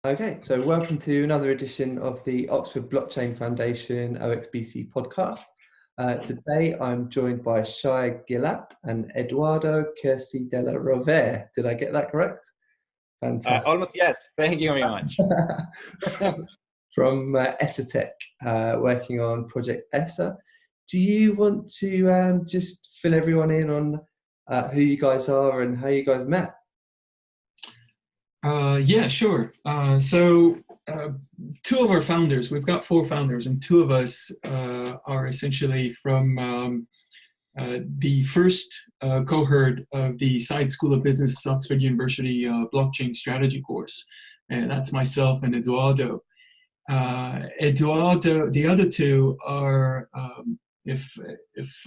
Okay, so welcome to another edition of the Oxford Blockchain Foundation OXBC podcast. Today I'm joined by Shai Gilat and Edoardo Querci della Rovere. Did I get that correct? Fantastic. Almost, yes. Thank you very much. From ESSE Tech, working on Project ESSE. Do you want to just fill everyone in on who you guys are and how you guys met? Yeah, sure. Two of our founders, we've got four founders, and two of us are essentially from the first cohort of the Side School of Business, Oxford University Blockchain Strategy course. And that's myself and Edoardo. The other two are, if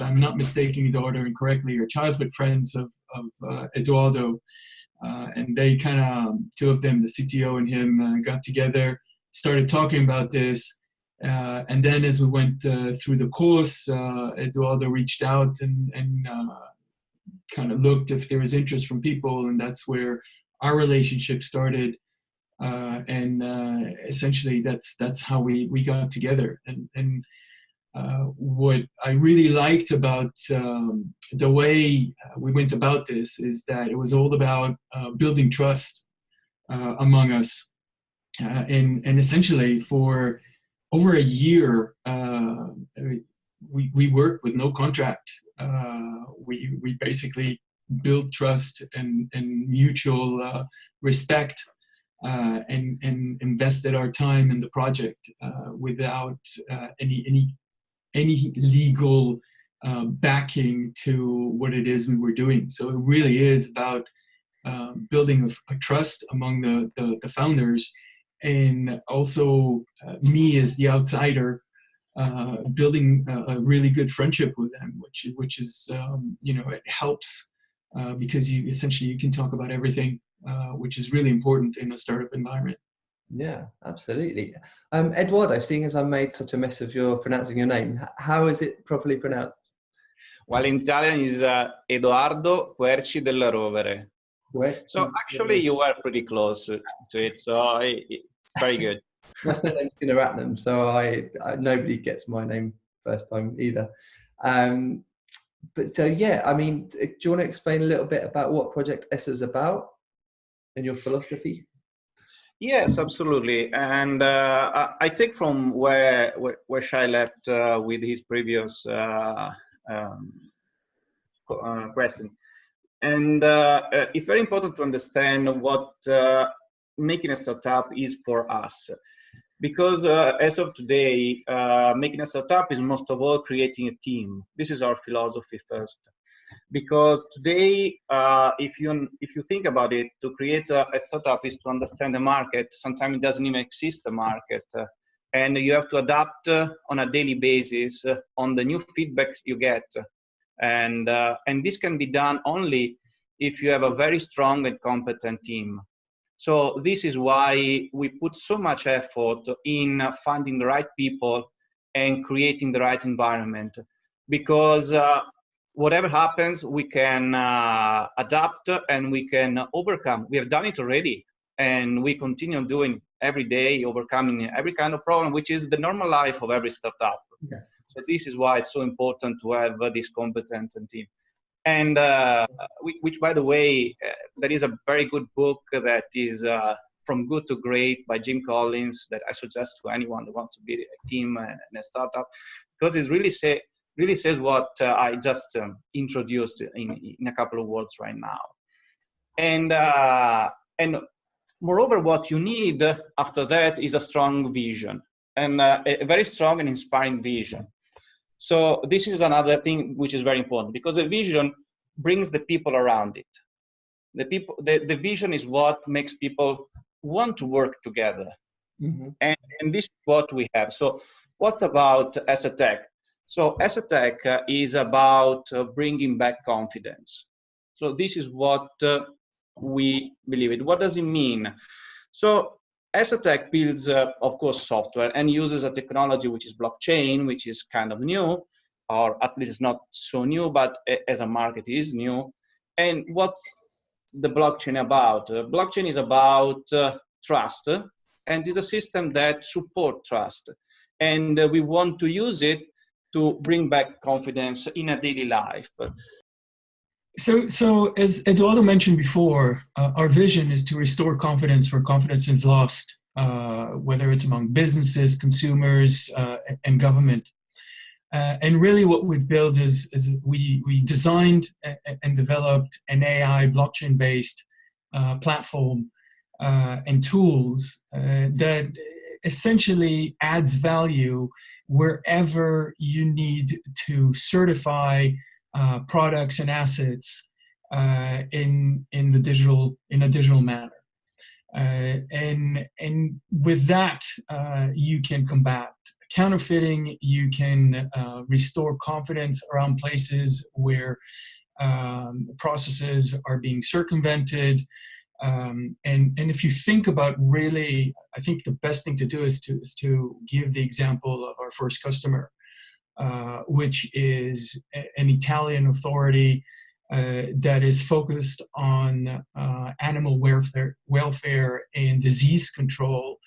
I'm not mistaken Edoardo incorrectly, are childhood friends of Edoardo. And they two of them, the CTO and him, got together, started talking about this. And then as we went through the course, Edoardo reached out and kind of looked if there was interest from people. And that's where our relationship started. Essentially that's how we got together. And what I really liked about the way we went about this is that it was all about building trust among us. And essentially for over a year, we worked with no contract. We basically built trust and mutual respect and invested our time in the project without any legal backing to what it is we were doing. So it really is about building a trust among the founders, and also me as the outsider building a really good friendship with them, which is it helps because you can talk about everything, which is really important in a startup environment. Yeah, absolutely. Edoardo, seeing as I made such a mess of your pronouncing your name, how is it properly pronounced? Well, in Italian is Edoardo Querci della Rovere. So actually you were pretty close to it, so it's very good. My surname's Gunaratnam, so I nobody gets my name first time either. But so yeah, I mean, do you want to explain a little bit about what Project ESSE is about and your philosophy? Yes, absolutely. And I take from where Shai left with his previous question. And it's very important to understand what making a startup is for us. Because as of today, making a startup is most of all creating a team. This is our philosophy first. Because today, if you think about it, to create a startup is to understand the market. Sometimes it doesn't even exist, the market. And you have to adapt on a daily basis on the new feedbacks you get. And this can be done only if you have a very strong and competent team. So this is why we put so much effort in finding the right people and creating the right environment. Because whatever happens, we can adapt and we can overcome. We have done it already, and we continue doing every day, overcoming every kind of problem, which is the normal life of every startup. Yeah. So this is why it's so important to have this competent team. And which, by the way, there is a very good book that is From Good to Great by Jim Collins that I suggest to anyone who wants to be a team and a startup, because it really says what I just introduced in a couple of words right now. And moreover, what you need after that is a strong vision, and a very strong and inspiring vision. So this is another thing which is very important, because the vision brings the people around it. The vision is what makes people want to work together. Mm-hmm. And this is what we have. So what's about ESSE Tech? So ESSE Tech is about bringing back confidence. So this is what we believe in. What does it mean? So ESSE Tech builds, of course, software and uses a technology which is blockchain, which is kind of new, or at least it's not so new, but as a market is new. And what's the blockchain about? Blockchain is about trust and it's a system that supports trust. And we want to use it to bring back confidence in a daily life. So as Edoardo mentioned before, our vision is to restore confidence where confidence is lost, whether it's among businesses, consumers, and government. And really what we've built is we designed and developed an AI blockchain-based platform and tools that essentially adds value wherever you need to certify products and assets in a digital manner. And with that, you can combat counterfeiting, you can restore confidence around places where processes are being circumvented. And if you think about really, I think the best thing to do is to give the example of our first customer, which is an Italian authority that is focused on animal welfare and disease control.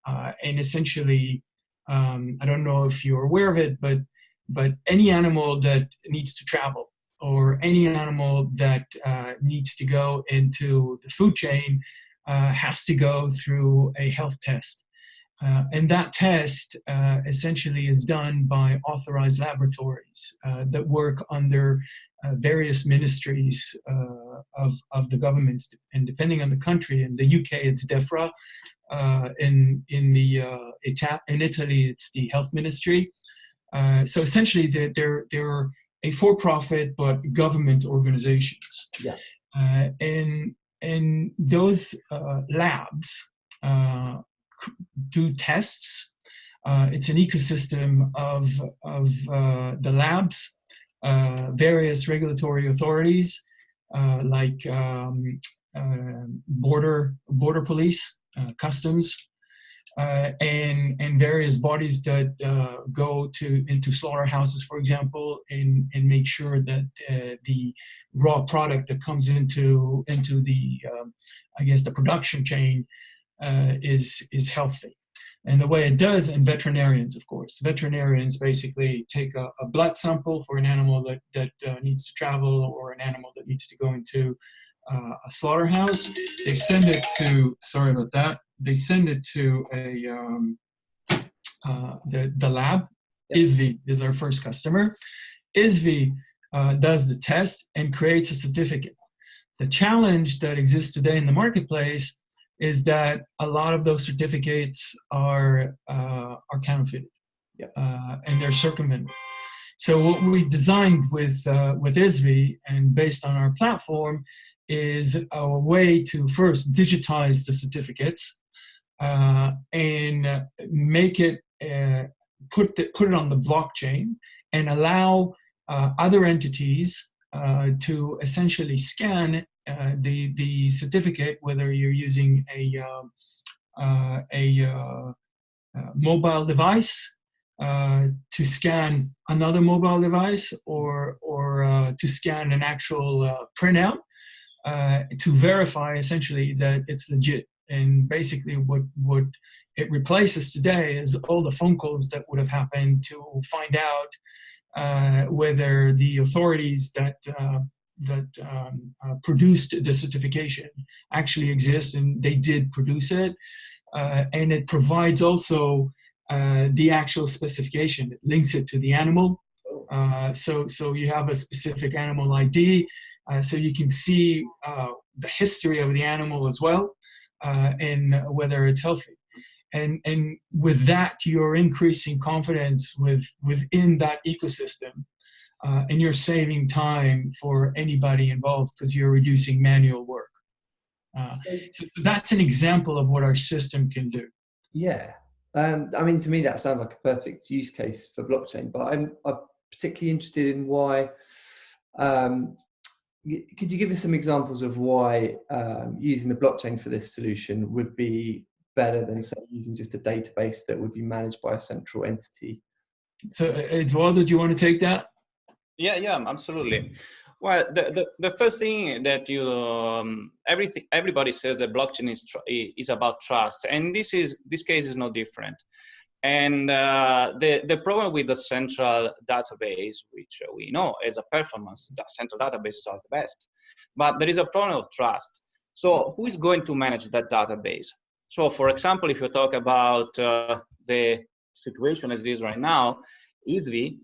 And essentially, I don't know if you're aware of it, but any animal that needs to travel or any animal that needs to go into the food chain has to go through a health test. And that test essentially is done by authorized laboratories that work under various ministries of the governments, and depending on the country. In the UK, it's DEFRA. In Italy, it's the Health Ministry. So essentially, they're a for-profit but government organizations. Yeah. And those labs do tests. It's an ecosystem of the labs, various regulatory authorities like border police, customs, and various bodies that go into slaughterhouses, for example, and make sure that the raw product that comes into the I guess the production chain is healthy. And the way it does, and veterinarians, of course. Veterinarians basically take a blood sample for an animal that needs to travel, or an animal that needs to go into a slaughterhouse. They send it to, sorry about that, they send it to the lab. Yep. ESSE is our first customer. ESSE does the test and creates a certificate. The challenge that exists today in the marketplace is that a lot of those certificates are counterfeited. Yep. And they're circumvented. So what we designed with ESSE and based on our platform is a way to first digitize the certificates and make it put it on the blockchain and allow other entities to essentially scan the certificate, whether you're using a mobile device to scan another mobile device, or to scan an actual printout to verify essentially that it's legit. And basically what it replaces today is all the phone calls that would have happened to find out whether the authorities that produced the certification actually exist, and they did produce it. And it provides also the actual specification. It links it to the animal. So you have a specific animal ID, so you can see the history of the animal as well, and whether it's healthy. And with that, you're increasing confidence within that ecosystem, and you're saving time for anybody involved because you're reducing manual work. So that's an example of what our system can do. Yeah. I mean, to me, that sounds like a perfect use case for blockchain, but I'm particularly interested in why. Could you give us some examples of why using the blockchain for this solution would be better than, say, using just a database that would be managed by a central entity? So, Edoardo, do you want to take that? Yeah, absolutely. Well, the first thing that everybody says that blockchain is about trust, and this case is no different. And the problem with the central database, which we know as a performance, the central databases are the best, but there is a problem of trust. So who is going to manage that database? So for example, if you talk about the situation as it is right now, ESSE,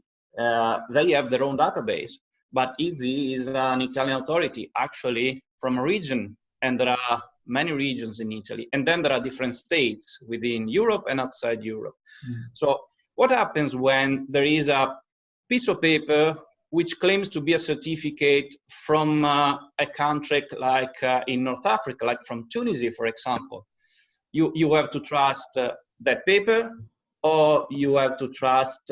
they have their own database, but ESSE is an Italian authority, actually from a region, and there are many regions in Italy, and then there are different states within Europe and outside Europe. So what happens when there is a piece of paper which claims to be a certificate from a country like in North Africa, like from Tunisia, for example? You have to trust that paper, or you have to trust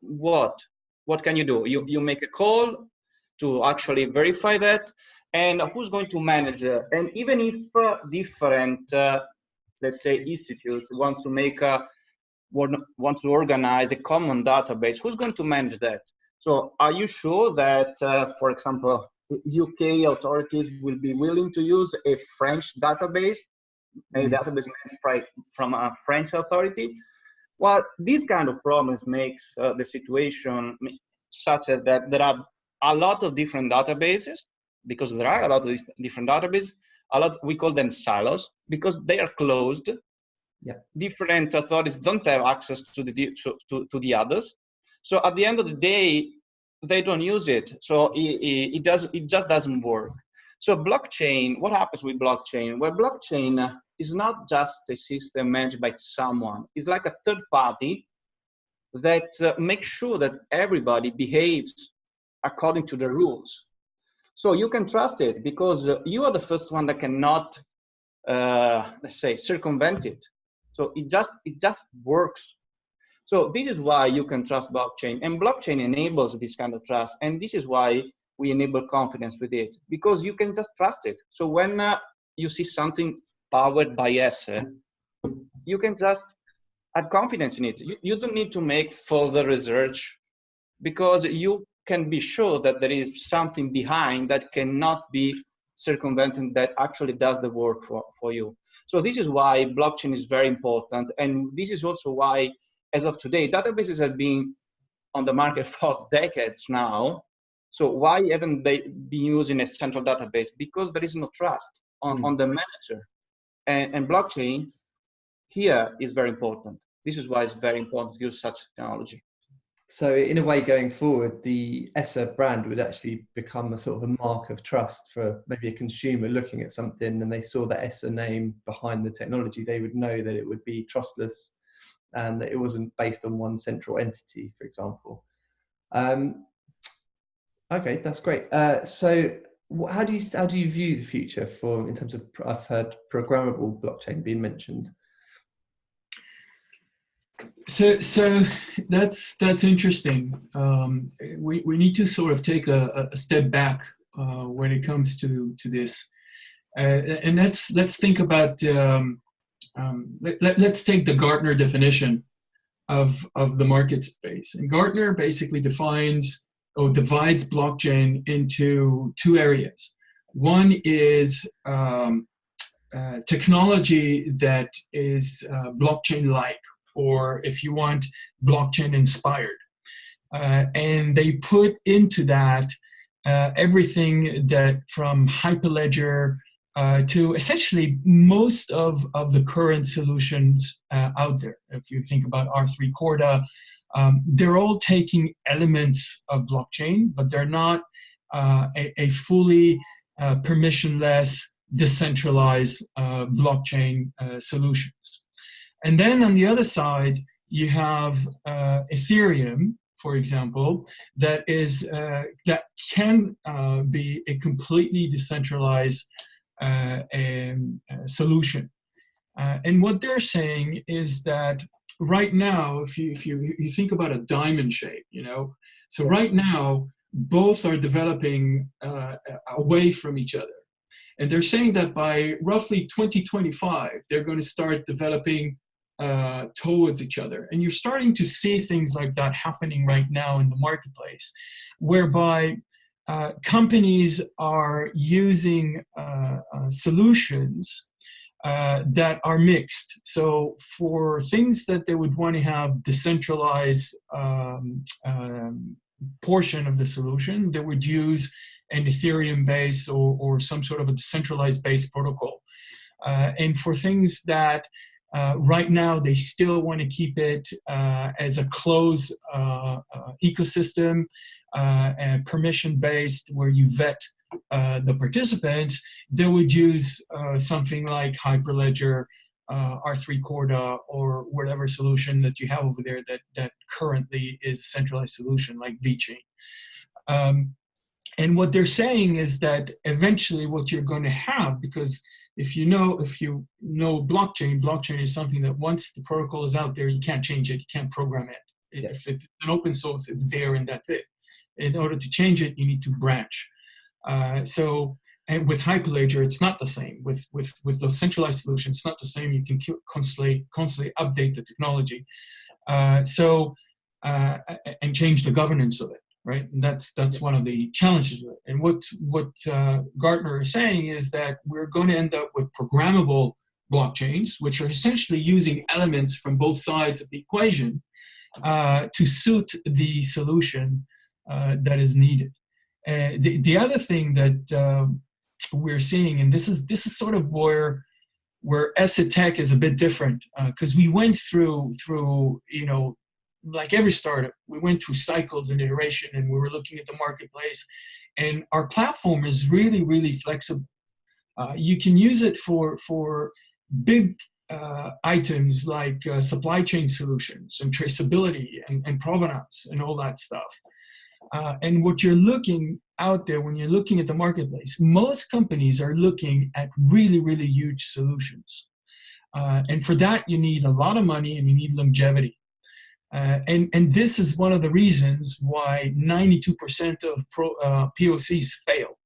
what? What can you do? You make a call to actually verify that, and who's going to manage it? And even if different, let's say, institutes want to organize a common database, who's going to manage that? So are you sure that, for example, UK authorities will be willing to use a French database, a database managed from a French authority? Well, these kind of problems makes the situation such as that there are a lot of different databases, because there are a lot of different databases, we call them silos, because they are closed. Yeah. Different authorities don't have access to the others. So at the end of the day, they don't use it. So it just doesn't work. So blockchain, what happens with blockchain? Well, blockchain is not just a system managed by someone. It's like a third party that makes sure that everybody behaves according to the rules. So you can trust it because you are the first one that cannot, let's say, circumvent it. So it just works. So this is why you can trust blockchain, and blockchain enables this kind of trust. And this is why we enable confidence with it, because you can just trust it. So when you see something powered by ESSE, you can just have confidence in it. You don't need to make further research, because you can be sure that there is something behind that cannot be circumvented, that actually does the work for you. So this is why blockchain is very important. And this is also why, as of today, databases have been on the market for decades now. So why haven't they been using a central database? Because there is no trust on the manager. And blockchain here is very important. This is why it's very important to use such technology. So in a way, going forward, the ESSE brand would actually become a sort of a mark of trust for maybe a consumer looking at something and they saw the ESSE name behind the technology. They would know that it would be trustless and that it wasn't based on one central entity, for example. Okay, that's great. So how do you view the future in terms of, I've heard programmable blockchain being mentioned. So that's interesting. We need to sort of take a step back when it comes to this, and let's think about let's take the Gartner definition of the market space. And Gartner basically divides blockchain into two areas. One is technology that is blockchain-like, or if you want, blockchain inspired. And they put into that everything that from Hyperledger to essentially most of the current solutions out there. If you think about R3 Corda, they're all taking elements of blockchain, but they're not a fully permissionless, decentralized blockchain solutions. And then on the other side, you have Ethereum, for example, that can be a completely decentralized solution. And what they're saying is that right now, if you think about a diamond shape, so right now both are developing away from each other. And they're saying that by roughly 2025, they're going to start developing towards each other. And you're starting to see things like that happening right now in the marketplace, whereby companies are using solutions that are mixed. So for things that they would want to have decentralized portion of the solution, they would use an Ethereum base or some sort of a decentralized base protocol. And for things that right now they still want to keep it as a closed ecosystem, permission-based, where you vet the participants, they would use something like Hyperledger, R3 Corda, or whatever solution that you have over there that currently is a centralized solution like VeChain. And what they're saying is that eventually what you're going to have, because if you know blockchain is something that once the protocol is out there, you can't change it, you can't program it. If it's an open source, it's there and that's it. In order to change it, you need to branch. And with Hyperledger, it's not the same. With those centralized solutions, it's not the same. You can constantly update the technology. And change the governance of it, right? And that's one of the challenges with it. And what Gartner is saying is that we're going to end up with programmable blockchains, which are essentially using elements from both sides of the equation to suit the solution that is needed. The other thing that we're seeing, and this is sort of where ESSE Tech is a bit different, because we went through like every startup, we went through cycles and iteration, and we were looking at the marketplace, and our platform is really, really flexible. You can use it for big items like supply chain solutions and traceability and provenance and all that stuff. And what you're looking out there when you're looking at the marketplace, most companies are looking at really, really huge solutions. And for that, you need a lot of money and you need longevity. And this is one of the reasons why 92% of POCs fail.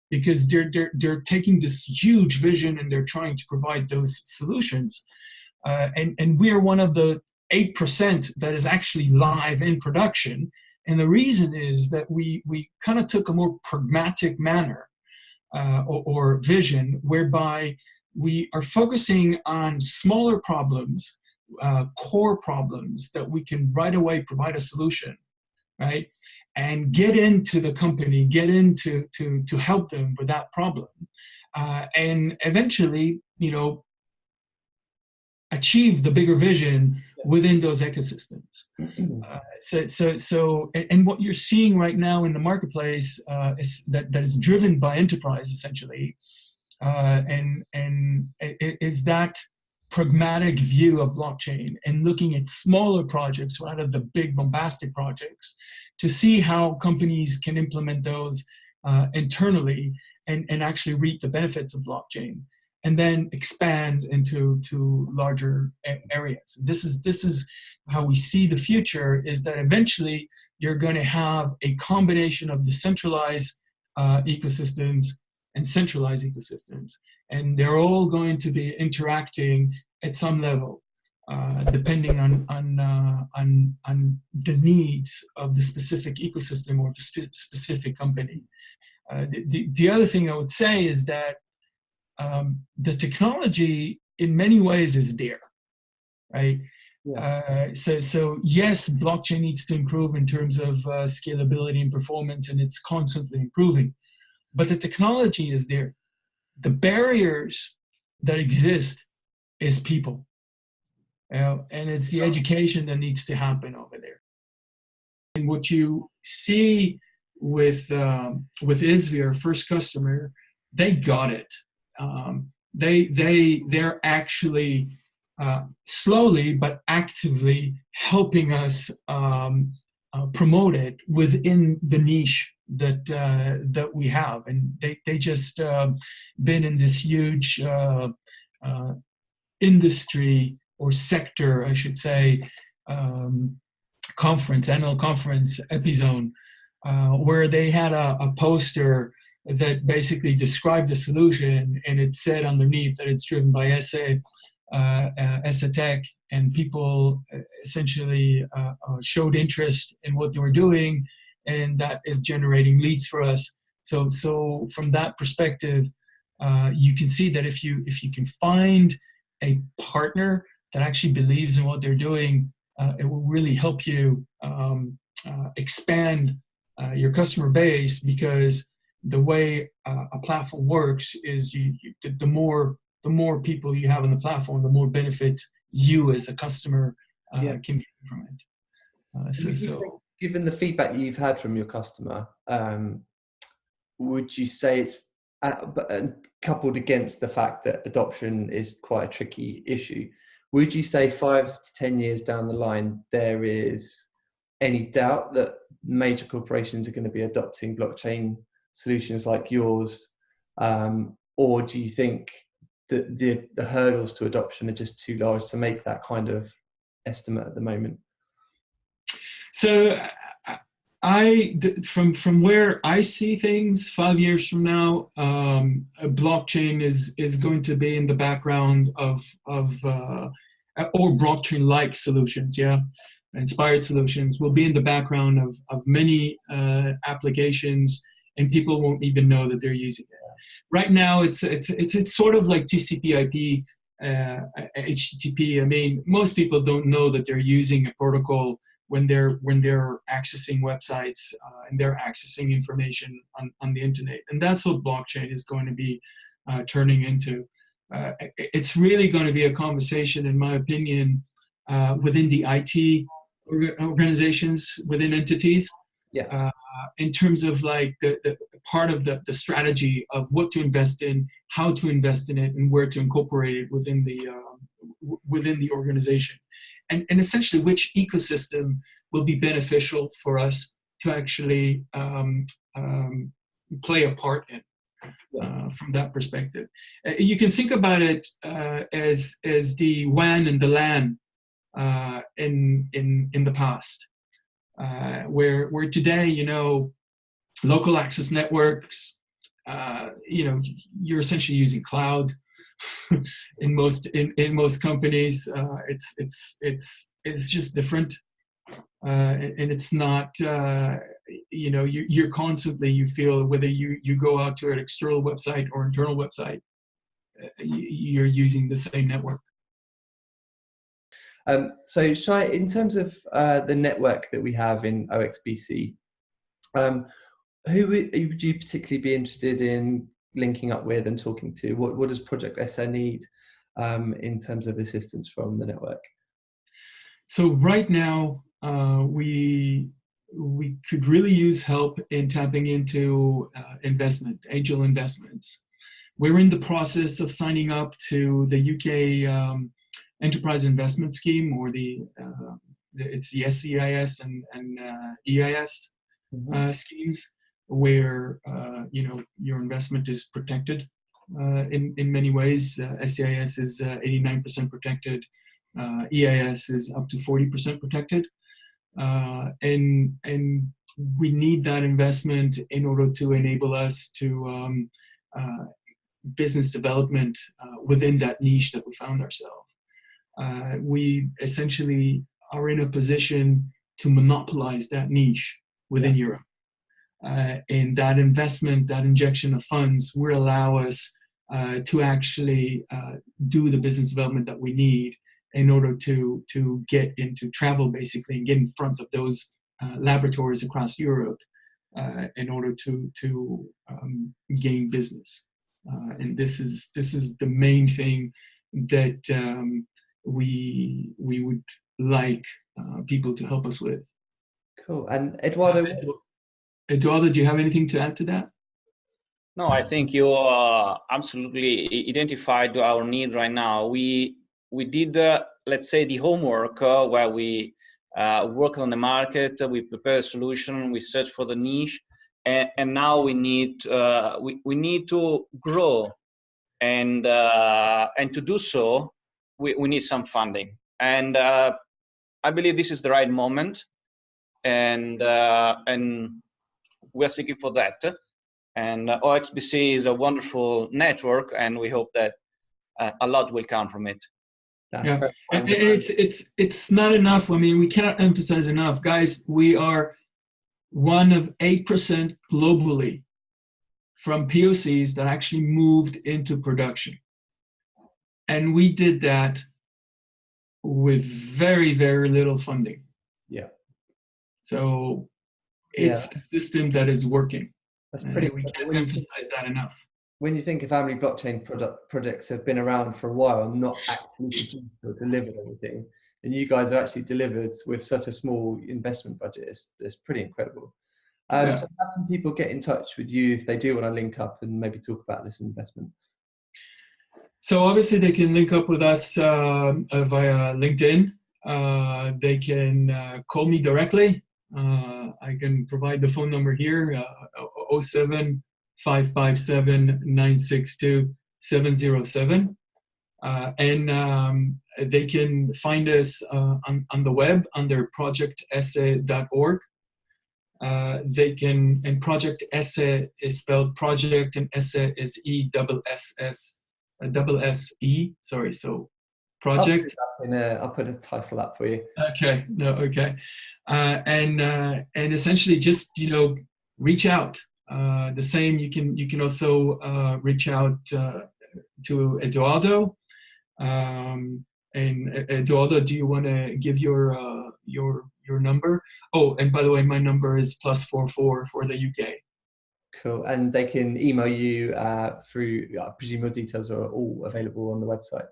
Because they're taking this huge vision and they're trying to provide those solutions. And we are one of the 8% that is actually live in production. And the reason is that we kind of took a more pragmatic manner or vision, whereby we are focusing on smaller problems, core problems that we can right away provide a solution, right? And get into the company, get into to help them with that problem, and eventually, achieve the bigger vision within those ecosystems. And what you're seeing right now in the marketplace is that is driven by enterprise essentially, and is that pragmatic view of blockchain and looking at smaller projects rather than the big bombastic projects to see how companies can implement those internally and actually reap the benefits of blockchain, and then expand into larger areas. This is how we see the future, is that eventually you're going to have a combination of decentralized ecosystems and centralized ecosystems. And they're all going to be interacting at some level, depending on the needs of the specific ecosystem or the specific company. The other thing I would say is that the technology in many ways is there, right? So yes, blockchain needs to improve in terms of scalability and performance, and it's constantly improving, but the technology is there. The barriers that exist is people, and it's the education that needs to happen over there. And what you see with ESSE, our first customer, they got it. They're actually slowly but actively helping us promote it within the niche that we have, and they just been in this huge industry or sector, I should say, annual conference, Epizone, where they had a poster that basically described the solution, and it said underneath that it's driven by ESSE Tech, and people essentially showed interest in what they were doing, and that is generating leads for us. So from that perspective, you can see that if you can find a partner that actually believes in what they're doing, it will really help you expand your customer base, because the way a platform works is the more people you have on the platform, the more benefit you as a customer can get from it. Given the feedback you've had from your customer, would you say it's coupled against the fact that adoption is quite a tricky issue, would you say 5 to 10 years down the line there is any doubt that major corporations are going to be adopting blockchain solutions like yours, or do you think that the hurdles to adoption are just too large to make that kind of estimate at the moment? So from where I see things 5 years from now, a blockchain is going to be in the background of or blockchain-like solutions, inspired solutions will be in the background of many applications, and people won't even know that they're using it. Right now, it's sort of like TCP/IP, HTTP. I mean, most people don't know that they're using a protocol when they're accessing websites and they're accessing information on the internet, and that's what blockchain is going to be turning into. It's really going to be a conversation, in my opinion, within the IT organizations, within entities, in terms of like the part of the strategy of what to invest in, how to invest in it, and where to incorporate it within the organization, and essentially which ecosystem will be beneficial for us to actually play a part in. From that perspective, you can think about it as the WAN and the LAN in the past, where today, local access networks, you're essentially using cloud in most companies. It's just different, and it's not. You're constantly, you feel whether you go out to an external website or internal website, you're using the same network. So Shai, in terms of the network that we have in OXBC, who would you particularly be interested in linking up with and talking to? What does Project ESSE need in terms of assistance from the network? So right now, we could really use help in tapping into angel investments. We're in the process of signing up to the UK Enterprise Investment Scheme, or it's the SEIS and EIS schemes, where your investment is protected in many ways. SEIS is 89% protected. EIS is up to 40% protected. And we need that investment in order to enable us to business development within that niche that we found ourselves. We essentially are in a position to monopolize that niche within Europe. And that investment, that injection of funds, will allow us to actually do the business development that we need in order to get into travel, basically, and get in front of those laboratories across Europe in order to gain business. And this is the main thing that we would like people to help us with. Cool. And Edoardo, do you have anything to add to that? No, I think you absolutely identified our need right now. We did, let's say, the homework where we work on the market, we prepare a solution, we search for the niche, and now we need to grow, and to do so, we need some funding, and I believe this is the right moment, and we're seeking for that. And OXBC is a wonderful network, and we hope that a lot will come from it. Yeah, and it's not enough. I mean, we cannot emphasize enough, guys. We are one of 8% globally from POCs that actually moved into production. And we did that with very, very little funding. Yeah. So it's a system that is working. That's pretty. We can't emphasize that enough. When you think of how many blockchain projects have been around for a while and not actually produced or delivered anything, and you guys have actually delivered with such a small investment budget, it's pretty incredible. So how can people get in touch with you if they do want to link up and maybe talk about this investment? So obviously they can link up with us via LinkedIn. They can call me directly. I can provide the phone number here, 07-557-962-707. And they can find us on the web under projectesse.org. They can, and Project ESSE is spelled project, and ESSE is E-double-S-S-E, sorry, so project. I'll put a title up for you. Okay, no, okay. And essentially just, reach out. The same, you can also reach out to Edoardo. And Edoardo, do you want to give your number? Oh, and by the way, my number is +44 for the UK. Cool. And they can email you through, I presume your details are all available on the website.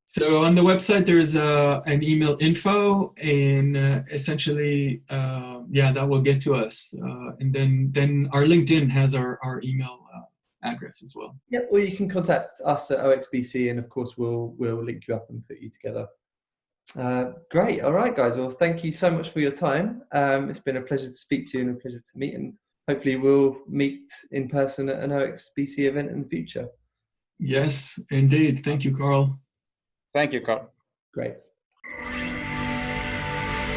So on the website, there's an email info, and essentially, that will get to us. And then our LinkedIn has our email address as well. Yeah, or you can contact us at OXBC, and of course we'll link you up and put you together. Great. All right, guys. Well, thank you so much for your time. It's been a pleasure to speak to you and a pleasure to meet, and hopefully we'll meet in person at an OXBC event in the future. Yes, indeed. Thank you, Carl. Thank you, Carl. Great.